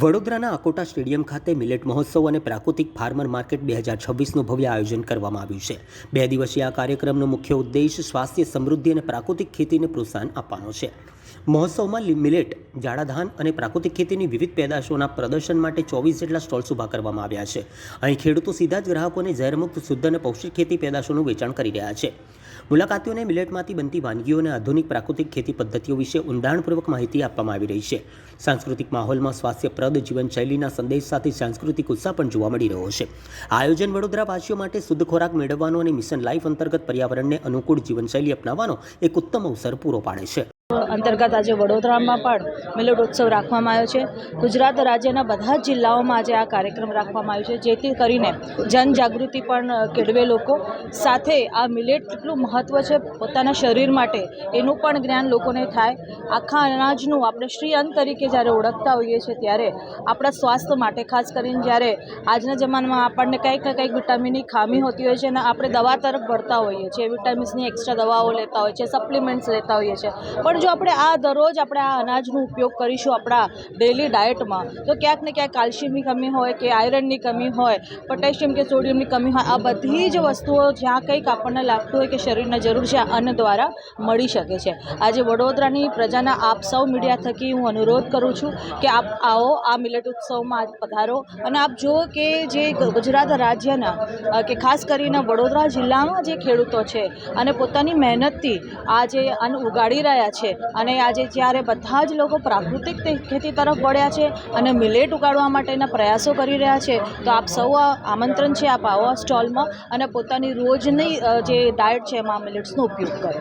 વડોદરાના અકોટા સ્ટેડિયમ ખાતે મિલેટ મહોત્સવ અને પ્રાકૃતિક ફાર્મર માર્કેટ 2026નું ભવ્ય આયોજન કરવામાં આવ્યું છે। 2 દિવસીય આ કાર્યક્રમનો મુખ્ય ઉદ્દેશ સ્વાસ્થ્ય, સમૃદ્ધિ અને પ્રાકૃતિક ખેતીને પ્રોત્સાહન આપવાનો છે। મહોત્સવમાં મિલેટ, જાડા ધાન અને પ્રાકૃતિક ખેતીની વિવિધ પેદાશોના પ્રદર્શન માટે 24 જેટલા સ્ટોલ્સ ઊભા કરવામાં આવ્યા છે। અહીં ખેડૂતો સીધા જ ગ્રાહકોને ઝેરમુક્ત, શુદ્ધ અને પૌષ્ટિક ખેતી પેદાશોનું વેચાણ કરી રહ્યા છે। મુલાકાતીઓને મિલેટમાંથી બનતી વાનગીઓ અને આધુનિક પ્રાકૃતિક ખેતી પદ્ધતિઓ વિશે ઊંડાણપૂર્વક માહિતી આપવામાં આવી રહી છે। સાંસ્કૃતિક માહોલમાં સ્વાસ્થ્યપ્રદ જીવનશૈલીના સંદેશ સાથે સાંસ્કૃતિક ઉત્સાહ પણ જોવા મળી રહ્યો છે। આ આયોજન વડોદરાવાસીઓ માટે શુદ્ધ ખોરાક મેળવવાનો અને મિશન લાઈફ અંતર્ગત પર્યાવરણને અનુકૂળ જીવનશૈલી અપનાવવાનો એક ઉત્તમ અવસર પૂરો પાડે છે। અંતર્ગત આજે વડોદરામાં પણ મિલેટ ઉત્સવ રાખવામાં આવ્યો છે। ગુજરાત રાજ્યના બધા જ જિલ્લાઓમાં આજે આ કાર્યક્રમ રાખવામાં આવ્યો છે, જેથી કરીને જનજાગૃતિ પણ કેળવે લોકો, સાથે આ મિલેટ કેટલું મહત્ત્વ છે પોતાના શરીર માટે એનું પણ જ્ઞાન લોકોને થાય। આખા અનાજનું આપણે શ્રી અન્ન તરીકે જ્યારે ઓળખતા હોઈએ છીએ, ત્યારે આપણા સ્વાસ્થ્ય માટે, ખાસ કરીને જ્યારે આજના જમાનામાં આપણને કંઈક ને કંઈક વિટામિનની ખામી હોતી હોય છે અને આપણે દવા તરફ વળતા હોઈએ છીએ, વિટામિન્સની એક્સ્ટ્રા દવાઓ લેતા હોઈએ છીએ, સપ્લિમેન્ટ્સ લેતા હોઈએ છીએ, પણ જો આપણે આ દરરોજ આપણે આ અનાજનો ઉપયોગ કરીશું આપણા ડેલી ડાયટમાં, તો ક્યાંક ને ક્યાંક કેલ્શિયમની કમી હોય કે આયરનની કમી હોય, પોટેશિયમ કે સોડિયમની કમી હોય, આ બધી જ વસ્તુઓ જ્યાં કંઈક આપણને લાગતું હોય કે શરીરને જરૂર છે, અન્ન દ્વારા મળી શકે છે। આજે વડોદરાની પ્રજાના આપ સૌ મીડિયા થકી હું અનુરોધ કરું છું કે આપ આવો, આ મિલેટ ઉત્સવમાં આજ પધારો અને આપ જુઓ કે જે ગુજરાત રાજ્યના કે ખાસ કરીને વડોદરા જિલ્લામાં જે ખેડૂતો છે અને પોતાની મહેનતથી આ જે અન્ન ઉગાડી રહ્યા છે, અને આજે જ્યારે બધા જ લોકો પ્રાકૃતિક ખેતી તરફ વળ્યા છે અને મિલેટ ઉગાડવા માટેના પ્રયાસો કરી રહ્યા છે, તો આપ સૌ આમંત્રણ છે, આપ આવો સ્ટોલમાં અને પોતાની રોજની જે ડાયટ છે એમાં મિલેટ્સનો ઉપયોગ કરો।